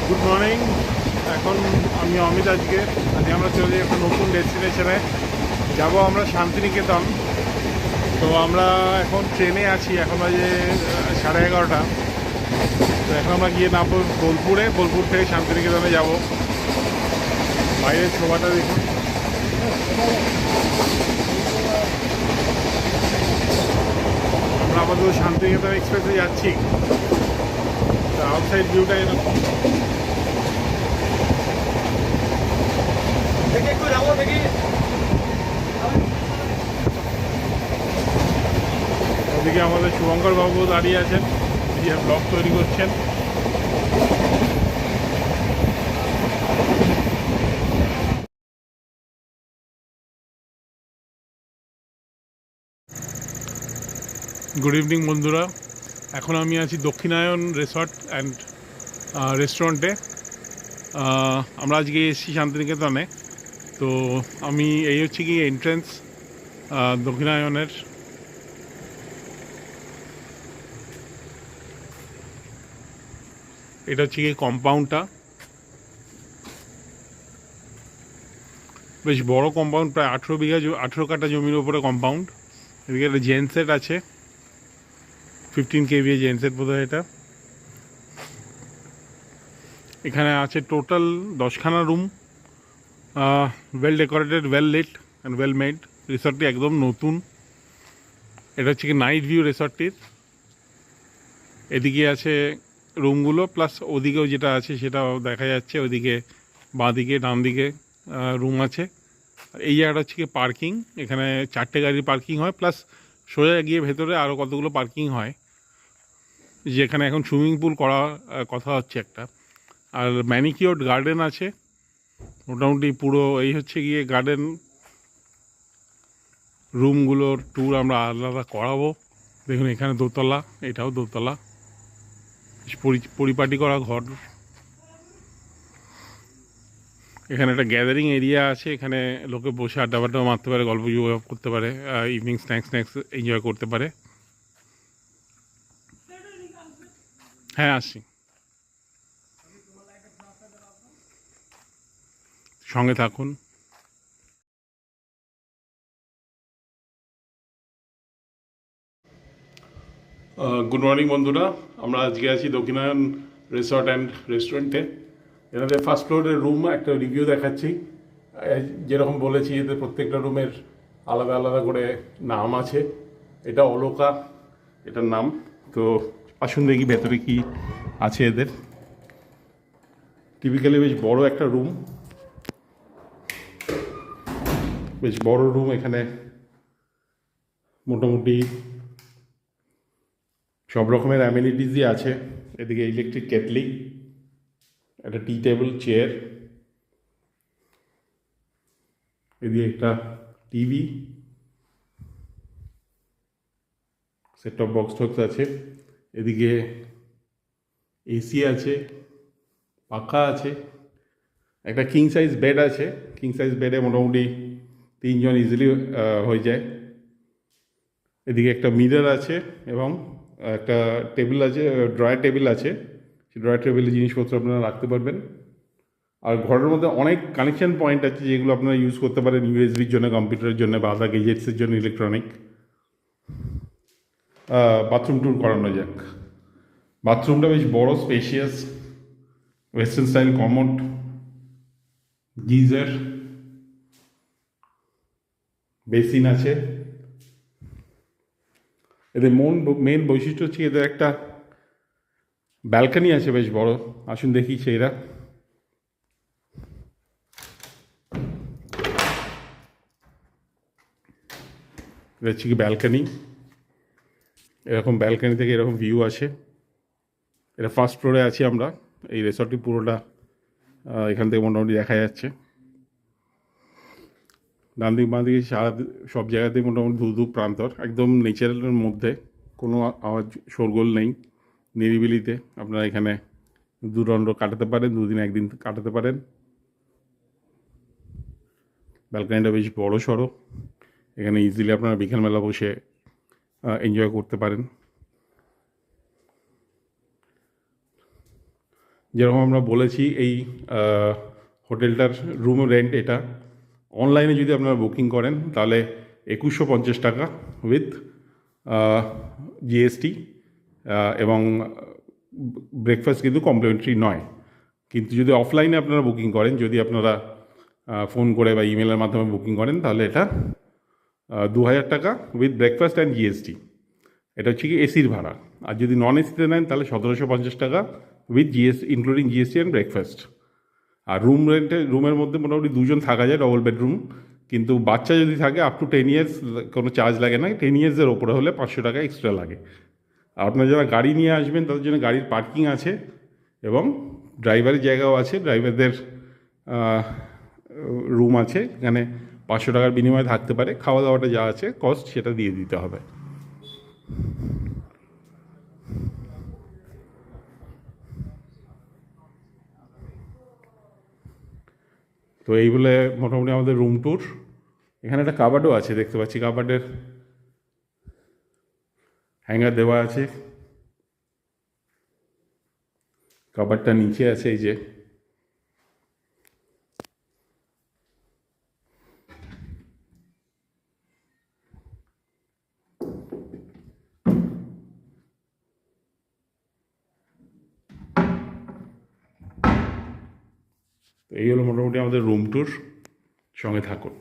Good morning. এখন আমি অমিত। আজকে আমরা চলে যাই একটা নতুন ডেস্টিনেশনে যাব, আমরা শান্তিনিকেতন। তো আমরা এখন ট্রেনে আছি, এখন বাজে 11:30। তো এখন আমরা গিয়ে নামবো বোলপুর থেকে শান্তিনিকেতনে যাব। বাইরের শোভাটা দেখুন। আমরা আপাতত শান্তিনিকেতন এক্সপ্রেসে যাচ্ছি। আউটসাইড ভিউটা এরকম। ওদিকে আমাদের শুভঙ্কর বাবু দাঁড়িয়ে আছেন, যে ব্লগ তৈরি করছেন। গুড ইভিনিং বন্ধুরা। এখন আমি আছি দক্ষিণায়ন রিসর্ট অ্যান্ড রেস্টুরেন্টে। আমরা আজকে এসেছি শান্তিনিকেতনে। তো আমি এই হচ্ছে কি এন্ট্রেন্স দক্ষিণায়নের। এটা হচ্ছে কি কম্পাউন্ডটা, বেশ বড় কম্পাউন্ড, প্রায় 18 কাঠা জমির উপরে কম্পাউন্ড। এদিকে একটা জেনসেট আছে, 15 KVA জেনসেট বোধহয় এটা। এখানে আছে টোটাল 10খানা room, well decorated, well lit and well made. রিসর্টটি একদম নতুন। এটা হচ্ছে কি নাইট ভিউ রিসর্টটির। এদিকে আছে রুমগুলো, প্লাস ওদিকেও যেটা আছে সেটাও দেখা যাচ্ছে। ওদিকে বাঁদিকে ডান দিকে রুম আছে। এই জায়গাটা হচ্ছে কি পার্কিং। এখানে 4টে গাড়ির পার্কিং হয়, প্লাস সোজা গিয়ে ভেতরে আরও কতগুলো পার্কিং হয়, যেখানে এখন সুইমিং পুল করা কথা হচ্ছে একটা। আর ম্যানিকিওর্ড গার্ডেন আছে মোটামুটি পুরো। এই হচ্ছে গিয়ে গার্ডেন। রুমগুলোর ট্যুর আমরা আলাদা করাবো। দেখুন এখানে দোতলা, এটাও দোতলা, পরিপাটি করা ঘর। এখানে একটা গ্যাদারিং এরিয়া আছে, এখানে লোকে বসে আড্ডা বাড্ডা মারতে পারে, গল্প গুজব করতে পারে, ইভিনিং স্ন্যাক্স এনজয় করতে পারে। হ্যাঁ আসছি, সঙ্গে থাকুন। গুড মর্নিং বন্ধুরা। আমরা আজকে আছি দক্ষিণায়ন রিসর্ট অ্যান্ড রেস্টুরেন্টে। এনাদের ফার্স্ট ফ্লোরের রুম একটা রিভিউ দেখাচ্ছি। যেরকম বলেছি, এদের প্রত্যেকটা রুমের আলাদা আলাদা করে নাম আছে। এটা অলোকা এটার নাম। তো আসুন দেখি ভেতরে কি আছে এদের। টিপিক্যালি বেশ বড় একটা রুম, বেশ বড় রুম। এখানে মোটামুটি সব রকমের অ্যামিনিটিসই আছে। এদিকে ইলেকট্রিক কেটলি, একটা টি টেবিল, চেয়ার, এদিকে একটা টিভি, সেট টপ বক্স আছে, এদিকে এসি আছে, পাখা আছে, একটা কিং সাইজ বেড আছে। কিং সাইজ বেডে মোটামুটি 3জন ইজিলি হয়ে যায়। এদিকে একটা মিরর আছে এবং একটা টেবিল আছে, ড্রয়ার টেবিল আছে। সেই ড্রয়ার টেবিলে জিনিসপত্র আপনারা রাখতে পারবেন। আর ঘরের মধ্যে অনেক কানেকশান পয়েন্ট আছে, যেগুলো আপনারা ইউজ করতে পারেন ইউএসবির জন্য, কম্পিউটারের জন্য, বা আদার গেজেটসের জন্য, ইলেকট্রনিক। বাথরুম ট্যুর করানো যাক। বাথরুমটা বেশ বড়, spacious, western style commode, geyser, basin আছে। এদের মেন বৈশিষ্ট্য হচ্ছে এদের একটা ব্যালকানি আছে বেশ বড়। আসুন দেখি সেইটা। এটা হচ্ছে কি ব্যালকানি। এরকম ব্যালকানি থেকে এরকম ভিউ আসে। এটা ফার্স্ট ফ্লোরে আছি আমরা। এই রিসর্টটি পুরোটা এখান থেকে মোটামুটি দেখা যাচ্ছে। ডান দিক বাঁ দিকে সব জায়গাতেই মোটামুটি দু প্রান্তর, একদম নেচারের মধ্যে, কোনো আওয়াজ শোরগোল নেই, নিরিবিলিতে আপনারা এখানে দুদণ্ড কাটাতে পারেন, দুদিন একদিন কাটাতে পারেন। ব্যালকানিটা বেশ বড় সড়ো। এখানে ইজিলি আপনারা বিকেলবেলা বসে এনজয় করতে পারেন। যেরকম আমরা বলেছি এই হোটেলটার রুম রেন্ট এটা অনলাইনে যদি আপনারা বুকিং করেন তাহলে 2150 টাকা উইথ জিএসটি, এবং ব্রেকফাস্ট কিন্তু কমপ্লিমেন্টারি নয়। কিন্তু যদি অফলাইনে আপনারা বুকিং করেন, যদি আপনারা ফোন করে বা ইমেলের মাধ্যমে বুকিং করেন, তাহলে এটা 2000 টাকা উইথ ব্রেকফাস্ট অ্যান্ড জিএসটি। এটা হচ্ছে কি এসির ভাড়া। আর যদি নন এসিতে নেন তাহলে 1750 টাকা with including GST and breakfast. আর রুমের মধ্যে মোটামুটি 2 জন থাকা যায়, ডবল বেডরুম। কিন্তু বাচ্চা যদি থাকে আপ টু 10 ইয়ার্স কোনো চার্জ লাগে না, 10 ইয়ার্সের ওপরে হলে 500 টাকা এক্সট্রা লাগে। আর আপনারা যারা গাড়ি নিয়ে আসবেন তাদের জন্য গাড়ির পার্কিং আছে এবং ড্রাইভারের জায়গাও আছে, ড্রাইভারদের রুম আছে, এখানে 500 টাকার বিনিময়ে থাকতে পারে। খাওয়া দাওয়াটা যা আছে কস্ট সেটা দিয়ে দিতে হবে। তো এই বলে মোটামুটি আমাদের রুম ট্যুর। এখানে একটা কাবার্ডও আছে, দেখতে পাচ্ছি কাবার্ডের হ্যাঙ্গার দেওয়া আছে। কাবার্ডটা নিচে আছে এই যে। এই হলো মোটামুটি আমাদের রুম ট্যুর, সঙ্গে থাকুন।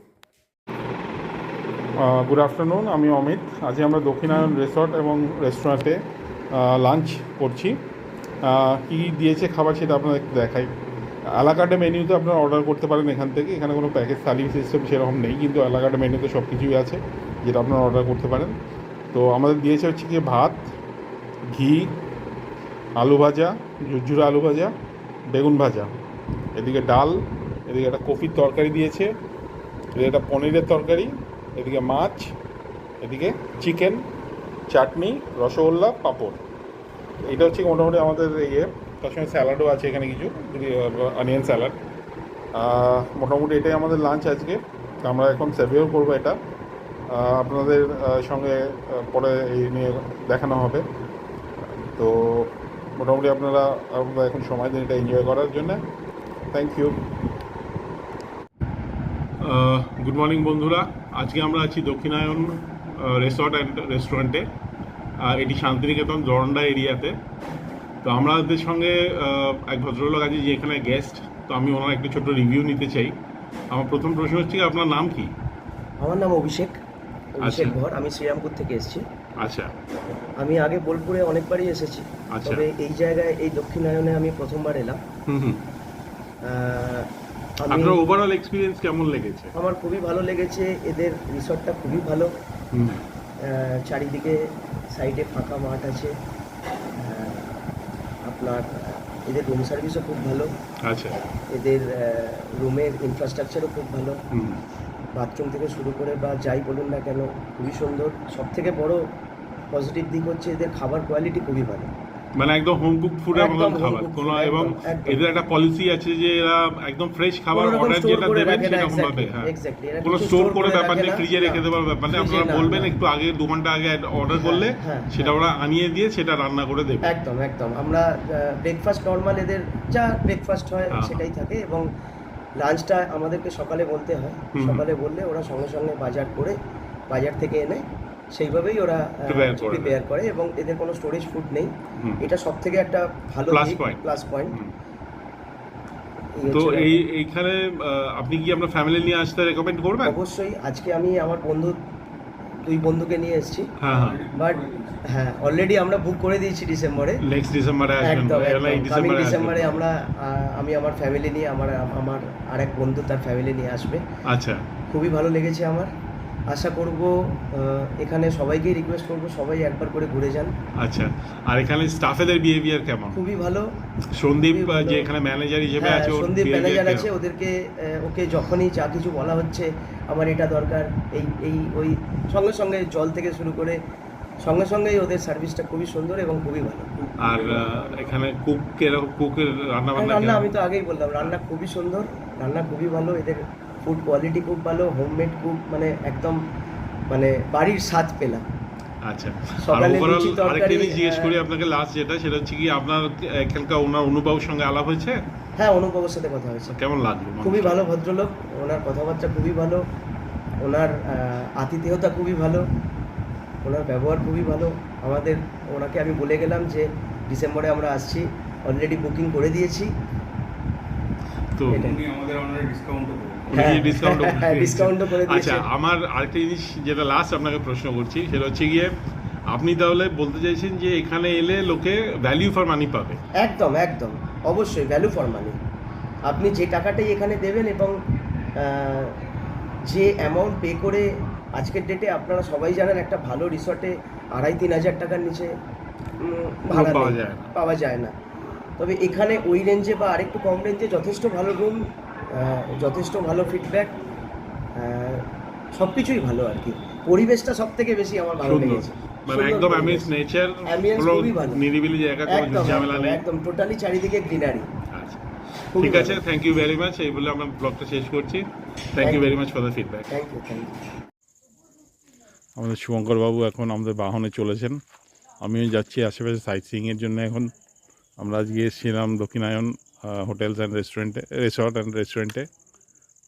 গুড আফটারনুন, আমি অমিত। আজকে আমরা দক্ষিণায়ন রিসর্ট এবং রেস্টুরেন্টে লাঞ্চ করছি। কী দিয়েছে খাবার সেটা আপনাদের দেখাই। আলাকার্টে মেনুতে আপনারা অর্ডার করতে পারেন এখান থেকে। এখানে কোনো প্যাকেজ সার্ভিস সিস্টেম সেরকম নেই, কিন্তু আলাকার্টে মেনুতে সব কিছুই আছে যেটা আপনারা অর্ডার করতে পারেন। তো আমাদের দিয়েছে হচ্ছে কি ভাত, ঘি, আলু ভাজা, ঝুরঝুরা আলু ভাজা, বেগুন ভাজা, এদিকে ডাল, এদিকে একটা কফির তরকারি দিয়েছে, এদিকে একটা পনিরের তরকারি, এদিকে মাছ, এদিকে চিকেন, চাটনি, রসগোল্লা, পাঁপড়। এটা হচ্ছে মোটামুটি আমাদের তার সঙ্গে স্যালাডও আছে এখানে কিছু, অনিয়ন স্যালাড। মোটামুটি এটাই আমাদের লাঞ্চ আজকে। আমরা এখন সার্ভেও করবো এটা, আপনাদের সঙ্গে পরে এই নিয়ে দেখানো হবে। তো মোটামুটি আপনারা এখন সময় দিন এটা এনজয় করার জন্য। Thank you. গুড মর্নিং বন্ধুরা, আজকে আমরা আছি দক্ষিণায়ন রিসর্ট অ্যান্ড রেস্টুরেন্টে। এটি শান্তিনিকেতন জরন্ডা এরিয়াতে। তো আমাদের সঙ্গে এক ভদ্রলোক আছে যে এখানে গেস্ট, তো আমি ওনার একটু ছোট্ট রিভিউ নিতে চাই। আমার প্রথম প্রশ্ন হচ্ছে আপনার নাম কি? আমার নাম অভিষেক ভর, আমি শ্রীরামপুর থেকে এসেছি। আচ্ছা। আমি আগে বোলপুরে অনেকবারই এসেছি, তবে এই জায়গায় এই দক্ষিণায়নে আমি প্রথমবার এলাম। আপনার ওভারঅল এক্সপিরিয়েন্স কেমন লেগেছে? আমার খুবই ভালো লেগেছে, এদের রিসর্টটা খুবই ভালো। চারিদিকে সাইডে ফাঁকা মাঠ আছে। আপনার এদের রুম সার্ভিসও খুব ভালো। আচ্ছা। এদের রুমের ইনফ্রাস্ট্রাকচারও খুব ভালো, বাথরুম থেকে শুরু করে বা যাই বলুন না কেন খুবই সুন্দর। সব থেকে বড় পজিটিভ দিক হচ্ছে এদের খাবার কোয়ালিটি খুবই ভালো, মানে একদম হোম কুক ফুডের মতন খাবার কোনো, এবং এদের একটা পলিসি আছে যে এরা একদম ফ্রেশ খাবার অর্ডার যেটা দেবেন সেরকম পাবে। হ্যাঁ, কোনো স্টোর করে ব্যাপার নেই, ফ্রিজে রেখে দেওয়ার ব্যাপার নেই। আপনারা বলবেন একটু আগে 2 ঘন্টা আগে অর্ডার করলে সেটা ওরা আনিয়ে দিয়ে সেটা রান্না করে দেবে। একদম একদম। আমরা ব্রেকফাস্ট নর্মাল এদের যা ব্রেকফাস্ট হয় সেটাই থাকে, এবং লাঞ্চটা আমাদেরকে সকালে বলতে হয়। সকালে বললে ওরা সঙ্গে সঙ্গে বাজার থেকে এনে সেইভাবেই ওরা প্রিপেয়ার করে, এবং এদের কোনো স্টোরেজ ফুড নেই। এটা সব থেকে একটা ভালো প্লাস পয়েন্ট। তো এইখানে আপনি কি আপনার ফ্যামিলি নিয়ে আসতে রেকমেন্ড করবেন? অবশ্যই। আজকে আমি আমার দুই বন্ধুকে নিয়ে এসেছি, বাট হ্যাঁ অলরেডি আমরা বুক করে দিয়েছি ডিসেম্বরে। নেক্সট ডিসেম্বরে আসবেন? কামিং ডিসেম্বরে আমি আমার ফ্যামিলি নিয়ে, আমার আরেক বন্ধু তার ফ্যামিলি নিয়ে আসবে। আচ্ছা। খুবই ভালো লেগেছে আমার। আশা করব এখানে সবাইকেই রিকোয়েস্ট করব সবাই একবার করে ঘুরে যান। আচ্ছা। আর এখানে স্টাফেদের বিহেভিয়ার কেমন? খুবই ভালো। সন্দীপ যে এখানে ম্যানেজার হিসেবে আছে, সন্দীপ ম্যানেজার আছে, ওকে যখনই যা কিছু বলা হচ্ছে আমার এটা দরকার, ওই সঙ্গে সঙ্গে জল থেকে শুরু করে সঙ্গে সঙ্গেই ওদের সার্ভিসটা খুবই সুন্দর এবং খুবই ভালো। আর এখানে কুকের রান্না আমি তো আগেই বললাম, রান্না খুবই সুন্দর, রান্না খুবই ভালো। এদের ফুড কোয়ালিটি খুব ভালো, হোমমেড কুক, মানে একদম মানে বাড়ির স্বাদ পেলাম। আচ্ছা, আর সকালে ওভারঅল লুচি আরেকটা তরকারি, জিনিস জিজ্ঞেস করি আপনাকে লাস্ট, যেটা সেটা হচ্ছে কি আপনার এখানকার ওনার অনুভবের সঙ্গে আলাপ হয়েছে? হ্যাঁ, অনুপমের সাথে কথা হয়েছে। কেমন লাগলো? খুবই ভালো ভদ্রলোক, ওনার কথাবার্তা খুবই ভালো, ওনার আতিথেয়তা খুবই ভালো, ওনার ব্যবহার খুবই ভালো। ওনাকে আমি বলে গেলাম যে ডিসেম্বরে আমরা আসছি, অলরেডি বুকিং করে দিয়েছি। তো এটাই। উনি আমাদের অনারে ডিসকাউন্টও করবেন। হ্যাঁ, ডিসকাউন্ট ডিসকাউন্টও করে দিয়েছে। আচ্ছা, আমার আরেকটা জিনিস যেটা লাস্ট আপনাকে প্রশ্ন করছি সেটা হচ্ছে গিয়ে, আপনি তাহলে বলতে চাইছেন যে এখানে এলে লোকে ভ্যালিউ ফর মানি পাবে? একদম একদম, অবশ্যই ভ্যালু ফর মানি। আপনি যে টাকাটাই এখানে দেবেন এবং যে অ্যামাউন্ট পে করে, আজকের ডেটে আপনারা সবাই জানেন একটা ভালো রিসর্টে 2,500-3,000 টাকার নিচে ভাড়া পাওয়া নেই, যায় না। পাওয়া যায় না। তবে এখানে ওই রেঞ্জে বা আরেকটু কম রেঞ্জে যথেষ্ট ভালো রুম, যথেষ্ট ভালো ফিডব্যাক, সব কিছুই ভালো আর কি। পরিবেশটা সব থেকে বেশি আমার ভালো সুন্দর, লেগেছে। মানে সুন্দর একদম পরিবেশ। অ্যামিউজ নেচার, Ambience কোনো খুবই ভালো। নিরিবিলি জায়গা, কোনো একদম ঝামেলা নেই। একদম টোটালি চারিদিকে গ্রিনারি। আচ্ছা, খুবই ঠিক আছে, ভালো। Thank you very much. এই বলে আমরা ব্লগটা শেষ করছি। Thank you very much for the feedback. Thank you, thank you. আমাদের শুভঙ্কর বাবু এখন আমাদের বাহনে চলেছেন, আমিও যাচ্ছি আশেপাশে সাইট সিইংয়ের জন্য। এখন আমরা আজকে এসেছিলাম দক্ষিণায়ন হোটেলস অ্যান্ড রেস্টুরেন্টে, রিসর্ট অ্যান্ড রেস্টুরেন্টে।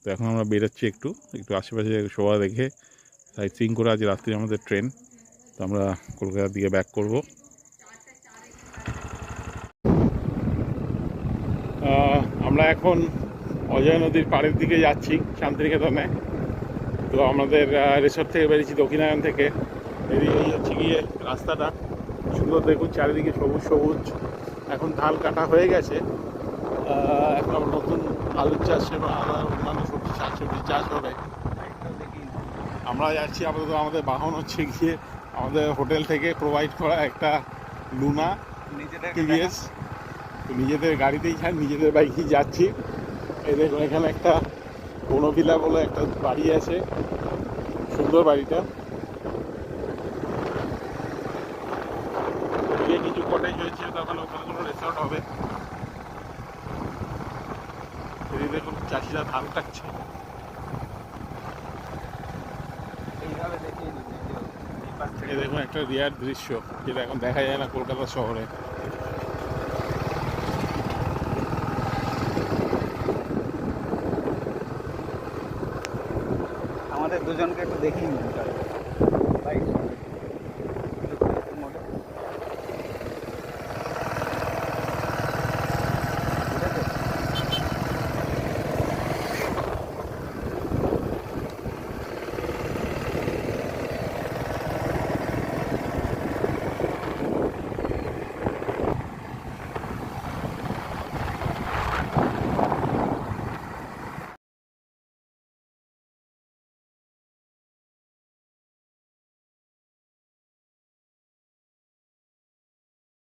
তো এখন আমরা বেরোচ্ছি একটু একটু আশেপাশে শোভা দেখে, সাইট সিইং করে। আজ রাত্রি আমাদের ট্রেন, তো আমরা কলকাতার দিকে ব্যাক করব। আমরা এখন অজয় নদীর পাড়ের দিকে যাচ্ছি, শান্তিনিকেতনে। তো আমাদের রিসর্ট থেকে বেরিয়েছি দক্ষিণায়ন থেকে, বেরিয়ে এই হচ্ছে গিয়ে রাস্তাটা। সুন্দর দেখুন, চারিদিকে সবুজ সবুজ। এখন ধান কাটা হয়ে গেছে, এখন আবার নতুন আলুর চাষ এবং অন্যান্য সবজি শাকসবজি চাষ হবে। আমরা যাচ্ছি আপাতত, আমাদের বাহন হচ্ছে গিয়ে আমাদের হোটেল থেকে প্রোভাইড করা একটা লুনা টিভিএস। তো নিজেদের গাড়িতেই নিজেদের বাইকেই যাচ্ছি। এই দেখুন, এখানে একটা বনভিলা বলে একটা বাড়ি আছে, সুন্দর বাড়িটা। এদিকে কিছু কটেজ হয়েছে, তখন ওখানে কোনো রিসর্ট হবে। এদিকে দেখুন চাষিরা ধান কাটছে। এই দেখুন একটা রিয়ার দৃশ্য, যেটা এখন দেখা যায় না কলকাতা শহরে। আমাদের দুজনকে একটু দেখিয়ে নিন।